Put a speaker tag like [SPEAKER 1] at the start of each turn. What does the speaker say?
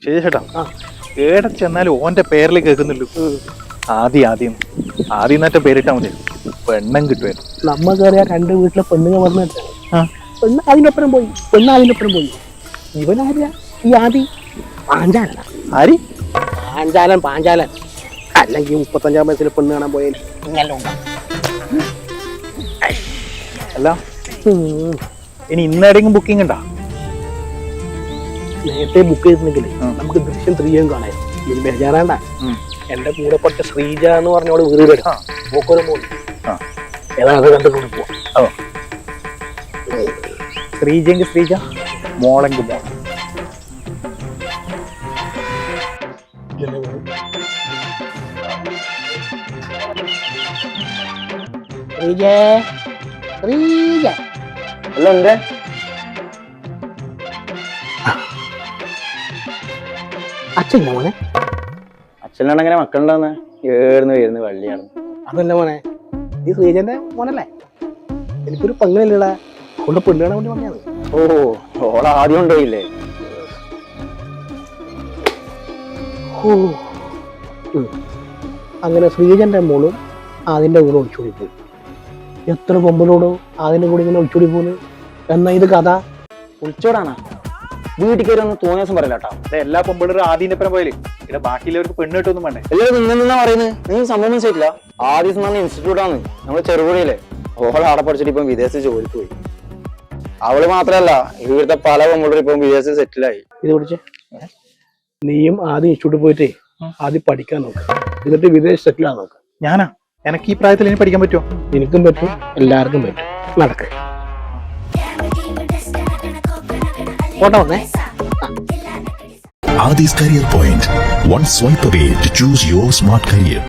[SPEAKER 1] ശരി ചേട്ടാ. ഏടെ ചെന്നാലും ഓന്റെ പേരിൽ കേൾക്കുന്നുള്ളൂ. ആദ്യം നേറ്റം പേരിട്ടാ മതി, പെണ്ണം കിട്ടുമായിരുന്നു.
[SPEAKER 2] നമ്മക്കറിയാ 2 വീട്ടിലെ പെണ്ണുങ്ങൾ പറഞ്ഞിട്ട് പെണ്ണ് അതിനൊപ്പരം പോയി. ഇവനാര്യാ ഈ ആദി? പാഞ്ചാലൻ.
[SPEAKER 1] ആര്?
[SPEAKER 2] പാഞ്ചാലൻ. അല്ലെങ്കിൽ 35-ാം വയസ്സിൽ പെണ്ണ് കാണാൻ പോയാലും
[SPEAKER 1] അല്ല ഇനി ഇന്നെടെങ്കിലും ബുക്കിംഗ് ഉണ്ടാ?
[SPEAKER 2] നേരത്തെ ബുക്ക് ചെയ്തിട്ടുണ്ടെങ്കിൽ നമുക്ക് ദൃശ്യം 3 കാണാൻ. ഇനി ബേജാറാണ്ട. എന്റെ കൂടെ പഠിച്ച ശ്രീജ എന്ന് പറഞ്ഞോട് വീട് പോക്കൊരു മോൾ ഏതാണ് അത് കണ്ടിട്ട് പോവാ.
[SPEAKER 1] ശ്രീജെങ്കിൽ ശ്രീജ, മോളെങ്കിൽ മോൾ.
[SPEAKER 3] അല്ല എന്തേ
[SPEAKER 2] അച്ഛൻ മോനെ?
[SPEAKER 3] അച്ഛനാണ് അങ്ങനെ മക്കളുണ്ടാവുന്ന ഏർന്ന് വരുന്ന വള്ളിയാണ്.
[SPEAKER 2] അതല്ല മോനെ, ഈ ശ്രീജന്റെ മോനല്ലേ? എനിക്കൊരു പങ്കിലല്ലടാ കൊണ്ട് പെണ്ണ് കാണാൻ വേണ്ടി പറഞ്ഞത്.
[SPEAKER 3] ഓളെ ആദ്യം കൊണ്ടുപോയില്ലേ?
[SPEAKER 2] അങ്ങനെ ശ്രീജന്റെ മോളും അതിന്റെ കൂടെ ഒളിച്ചോടി പോയി. എത്ര പൊമ്പലോടോ അതിന്റെ കൂടെ ഇങ്ങനെ ഒളിച്ചോടി പോകുന്നു. എന്നാ ഇത് കഥ
[SPEAKER 3] ഒളിച്ചോടാണ്. വീട്ടിൽ കയറി ഒന്ന് തോന്നിയ ദിവസം പറയല കേട്ടോ.
[SPEAKER 1] എല്ലാ പൊമ്പിളരും ആദ്യം ഒപ്പം പോയാലേ ഇവിടെ ബാക്കിയുള്ളവർക്ക് പെണ്ണ് കിട്ടുമൊന്നും വേണ്ടേ?
[SPEAKER 3] എല്ലാവരും നിന്നാ പറയുന്നത്. നിങ്ങൾ സംഭവം മനസ്സിലായിട്ടില്ല. ആദ്യം എന്ന് പറഞ്ഞ ഇൻസ്റ്റിറ്റ്യൂട്ടാണ് നമ്മള് ചെറുപുഴയിലെ. ഓളെ അവിടെ പഠിച്ചിട്ട് ഇപ്പം വിദേശത്ത് ജോലിക്ക് പോയി. അവള് മാത്രല്ല, ഇവിടുത്തെ പല പൊമ്പിളരും ഇപ്പം വിദേശത്ത് സെറ്റിലായി.
[SPEAKER 2] ഇത് പിടിച്ചേ, നീയും ആദ്യം ഇൻസ്റ്റിറ്റ്യൂട്ടിൽ പോയിട്ട് ആദ്യം പഠിക്കാൻ നോക്ക്, എന്നിട്ട് വിദേശ സെറ്റിലാ നോക്ക്.
[SPEAKER 1] ഞാനാ? എനിക്ക് ഈ പ്രായത്തിൽ ഇനി പഠിക്കാൻ പറ്റുമോ?
[SPEAKER 2] എനിക്കും പറ്റും, എല്ലാവർക്കും പറ്റും. നടക്ക്. ഫോട്ടോ വന്നേ.
[SPEAKER 4] Adi's Career Point. One swipe away to choose your smart career.